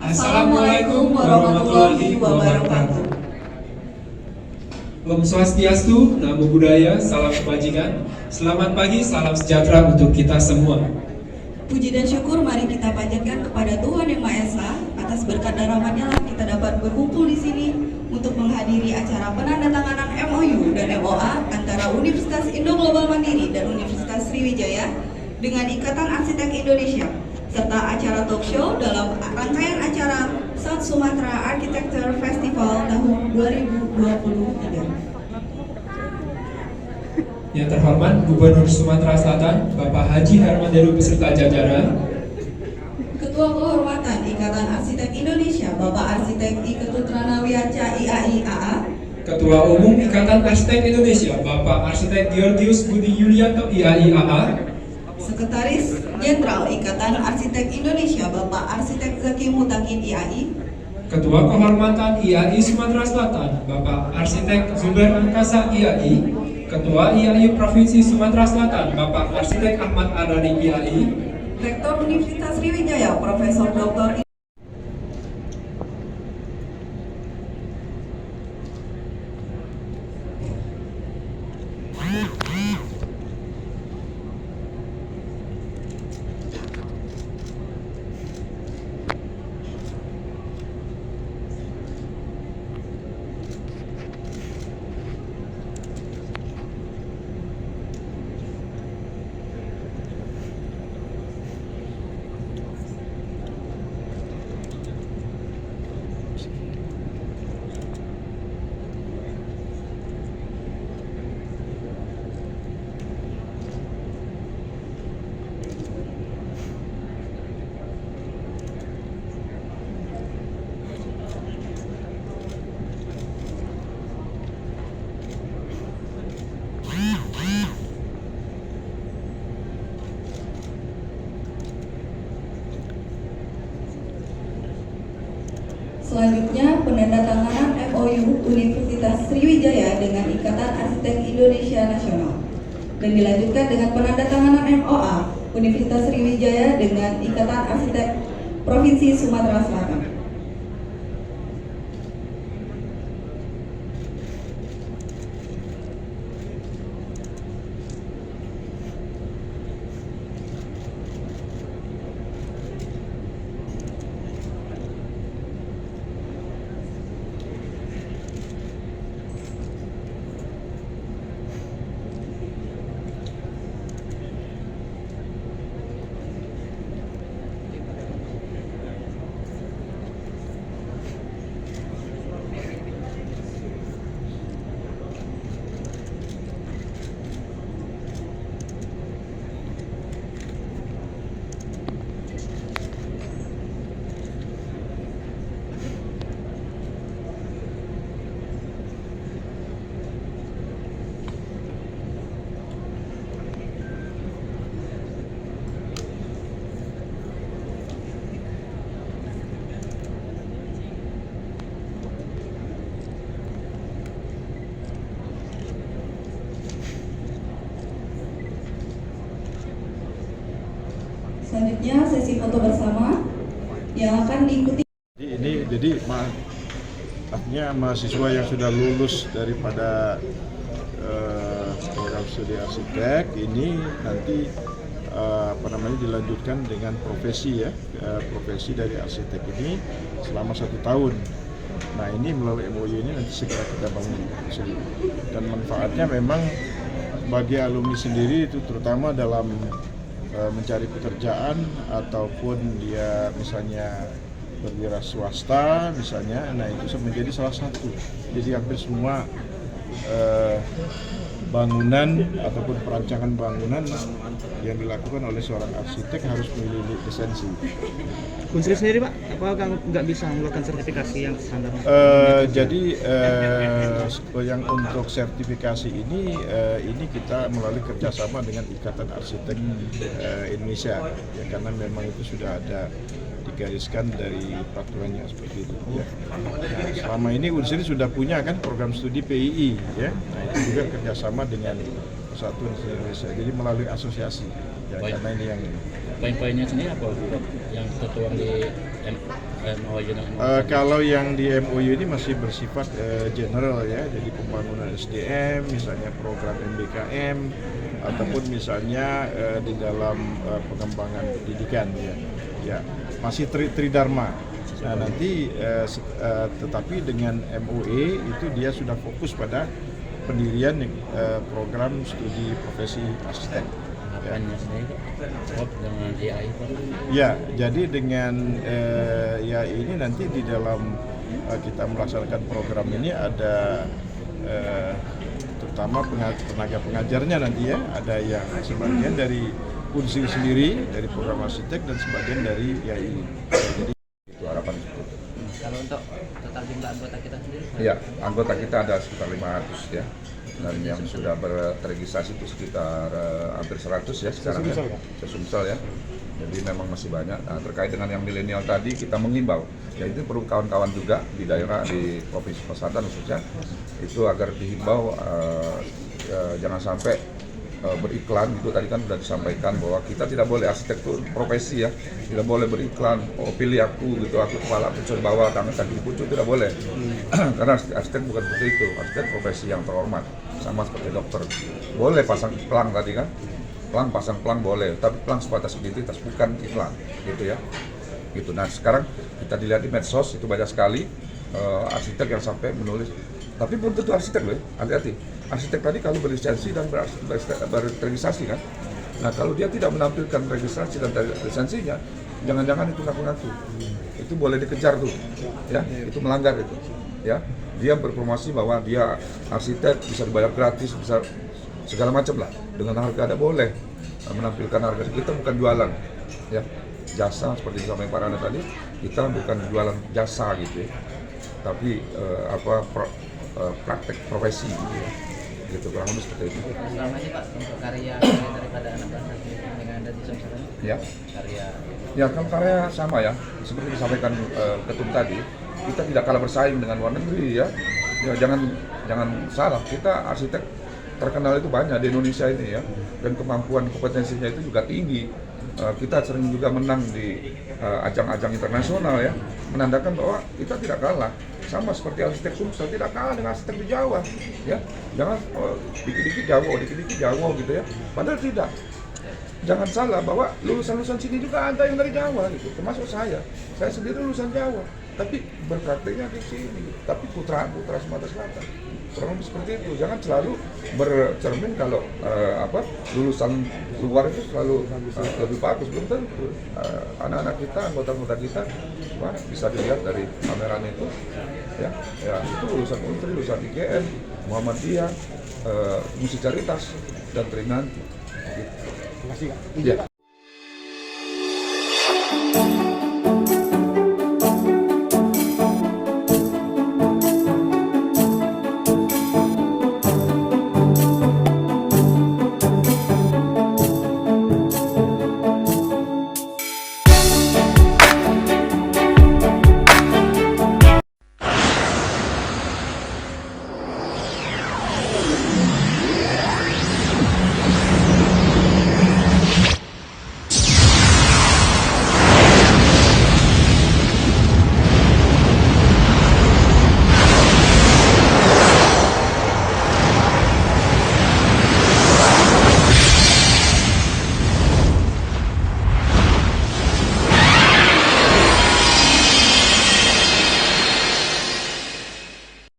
Assalamualaikum warahmatullahi wabarakatuh. Om Swastiastu, Namo Buddhaya, salam kebajikan. Selamat pagi, salam sejahtera untuk kita semua. Puji dan syukur mari kita panjatkan kepada Tuhan Yang Maha Esa. Atas berkat dan rahmat-Nya lah kita dapat berkumpul di sini untuk menghadiri acara penandatanganan MOU dan MOA antara Universitas Indo Global Mandiri dan Universitas Sriwijaya dengan Ikatan Arsitek Indonesia, serta acara talk show dalam rangkaian acara South Sumatra Architecture Festival tahun 2023. Yang terhormat Gubernur Sumatera Selatan, Bapak Haji Herman Deru beserta jajaran, Ketua Kehormatan Ikatan Arsitek Indonesia, Bapak Arsitek I Ketut Ranawiaca IAI AA, Ketua Umum Ikatan Arsitek Indonesia, Bapak Arsitek Georgius Budi Yulianto IAI AA, Sekretaris Jenderal Ikatan Arsitek Indonesia, Bapak Arsitek Zaki Mutakin IAI, Ketua Kehormatan IAI Sumatera Selatan, Bapak Arsitek Zubair Angkasa IAI, Ketua IAI Provinsi Sumatera Selatan, Bapak Arsitek Ahmad Adani IAI, Rektor Universitas Sriwijaya, Profesor Dr. Selanjutnya, penandatanganan MOU Universitas Sriwijaya dengan Ikatan Arsitek Indonesia Nasional. Dan dilanjutkan dengan penandatanganan MOA Universitas Sriwijaya dengan Ikatan Arsitek Provinsi Sumatera Selatan. Selanjutnya sesi foto bersama yang akan diikuti. Jadi artinya mahasiswa yang sudah lulus daripada program studi arsitek ini nanti dilanjutkan dengan profesi ya, profesi dari arsitek ini selama 1 tahun. Nah ini melalui MOU ini nanti segera kita bangun dan manfaatnya memang bagi alumni sendiri itu terutama dalam mencari pekerjaan ataupun dia misalnya berwira swasta misalnya, nah itu menjadi salah satu. Jadi hampir semua bangunan ataupun perancangan bangunan yang dilakukan oleh seorang arsitek harus memiliki lisensi. Unsur sendiri Pak, apakah nggak bisa melakukan sertifikasi yang standar? Yang untuk sertifikasi ini kita melalui kerjasama dengan Ikatan Arsitek Indonesia, ya, karena memang itu sudah ada digariskan dari peraturannya seperti itu. Ya. Nah, selama ini Unsur sudah punya kan program studi PII, ya. Nah itu juga kerjasama dengan persatuan Indonesia. Jadi melalui asosiasi. Ya, Baik. karena ini yang ini. Poin-poinnya sendiri apa Pak, yang tertuang di MOU dan Kalau yang di MOU ini masih bersifat general ya, jadi pembangunan SDM, misalnya program MBKM, ataupun misalnya di dalam pengembangan pendidikan ya masih tridharma. Nah nanti tetapi dengan MOE itu dia sudah fokus pada pendirian program studi profesi arsitek. harapannya sendiri Pak dengan AI Pak? Ya, jadi dengan ya ini nanti di dalam kita melaksanakan program ini ada terutama tenaga pengajarnya nanti ya, ada yang sebagian dari Unsur sendiri dari program arsitek dan sebagian dari IAI. Jadi itu harapan. Kalau untuk total jumlah anggota kita sendiri? Ya, anggota kita ada sekitar 500 ya. Dan yang sudah terregistrasi itu sekitar hampir 100 ya sekarang ya. Sesumsel ya. Jadi memang masih banyak. Nah, terkait dengan yang milenial tadi kita mengimbau, ya itu perlu kawan-kawan juga di daerah di Provinsi Selatan khususnya itu agar dihimbau jangan sampai beriklan itu tadi kan sudah disampaikan bahwa kita tidak boleh arsitektur profesi ya, tidak boleh beriklan pilih aku gitu, aku kepala pucuk bawah tangan kaki pucuk, tidak boleh. Karena arsitek bukan seperti itu, arsitek profesi yang terhormat sama seperti dokter. Boleh pasang pelang tadi kan, pasang pelang boleh, tapi pelang sebatas identitas bukan iklan gitu ya. Gitu. Nah sekarang kita dilihat di medsos itu banyak sekali arsitek yang sampai menulis, tapi belum tentu arsitek loh, hati-hati. Arsitek tadi kalau berlisensi dan berregistrasi kan, nah kalau dia tidak menampilkan registrasi dan lisensinya, jangan-jangan itu ngaku-ngaku, itu boleh dikejar tuh, ya, itu melanggar itu, ya. Dia berpromosi bahwa dia arsitek bisa dibayar gratis, bisa segala macam lah, dengan harga ada boleh menampilkan harga. Kita bukan jualan, ya, jasa seperti disampaikan Pak Rana tadi, kita bukan jualan jasa gitu, ya. Tapi praktek profesi gitu ya. Gitu kurang lebih seperti itu. Selama ini Pak untuk karya daripada anak bangsa yang ada di Sumsel ini? Ya. Karya. Ya kalau karya sama ya, seperti disampaikan ketum tadi, kita tidak kalah bersaing dengan luar negeri ya. Ya jangan salah, kita arsitek terkenal itu banyak di Indonesia ini ya, dan kemampuan kompetensinya itu juga tinggi. Kita sering juga menang di ajang-ajang internasional ya, menandakan bahwa kita tidak kalah. Sama seperti arsitek Sumsel tidak kalah dengan arsitek di Jawa ya, jangan dikit-dikit Jawa gitu ya, padahal tidak. Jangan salah bahwa lulusan-lulusan sini juga ada yang dari Jawa gitu, termasuk saya sendiri lulusan Jawa, tapi berprakteknya di sini, tapi putra Sumatera Selatan. Kurang lebih seperti itu. Jangan selalu bercermin kalau lulusan luar itu selalu lebih bagus. Belum tentu. Anak-anak kita, anggota-anggota kita, bisa dilihat dari pameran itu, ya itu lulusan Untri, lulusan IGN, Muhammadiyah, Musikaritas dan Trinanti. Gitu. Terima kasih Kak. Ya.